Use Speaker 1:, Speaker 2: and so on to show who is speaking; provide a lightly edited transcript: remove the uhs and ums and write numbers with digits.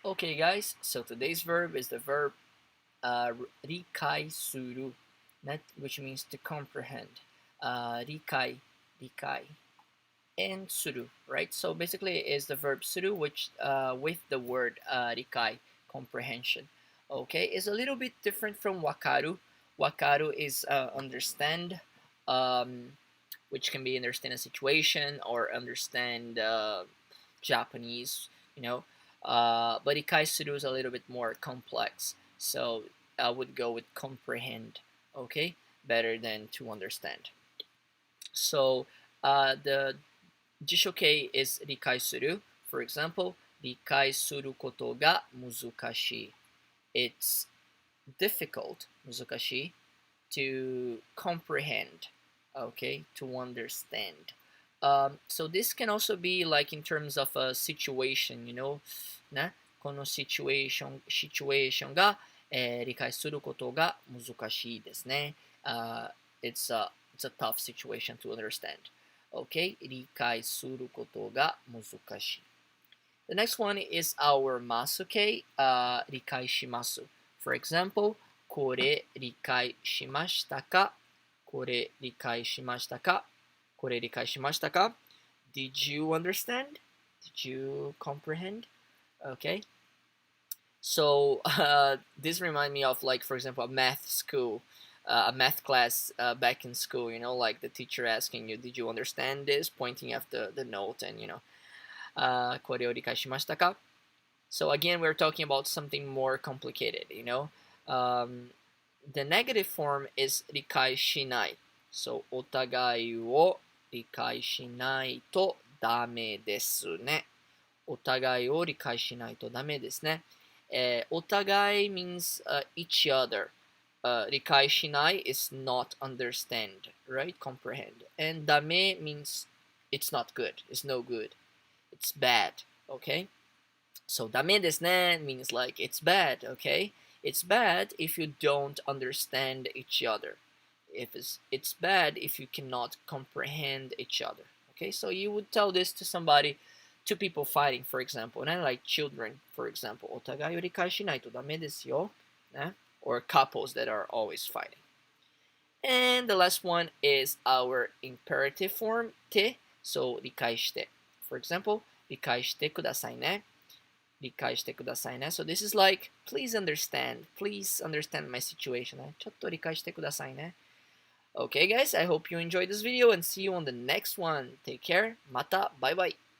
Speaker 1: Okay, guys, so today's verb is the verb rikaisuru, which means to comprehend. Rikai, and suru, right? So basically, it is the verb suru, which with the word rikai, comprehension. Okay, it's a little bit different from wakaru. Wakaru is understand, which can be understand a situation or understand Japanese, you know. But ikaisuru is a little bit more complex, so I would go with comprehend. Okay, better than to understand. So the jishoke is 理解する. For example, 理解することが難しい. It's difficult, 難しい to comprehend, okay, to understand. So this can also be like in terms of a situation, ね、このシチュエーションが、理解することが難しいですね。It's a tough situation to understand. Okay, 理解することが難しい。The next one is our ます系、理解します。For example, これ理解しましたか？これ理解しましたか？これ理解しましたか？ Did you understand? Did you comprehend? Okay. So this reminds me of, like, for example, a math school, a math class back in school, like the teacher asking you, did you understand this? Pointing at the note and, これを理解しましたか? So again, we're talking about something more complicated, The negative form is 理解しない. So お互いを理解しないとダメですね。お互いを理解しないとダメですね。お互い means each other. 理解しない is not understand, right? Comprehend. And ダメ means it's not good, it's no good, it's bad, okay? So ダメですね means like it's bad, okay? It's bad if you don't understand each other. It's bad if you cannot comprehend each other. Okay, so you would tell this to somebody, two people fighting, for example, and like children, for example, お互いを理解しないとダメですよ, or couples that are always fighting. And the last one is our imperative form, て, so 理解して. For example, 理解してくださいね. 理解してくださいね. So this is like, please understand my situation. ちょっと理解してくださいね. Okay, guys, I hope you enjoyed this video and see you on the next one. Take care. また、バイバイ.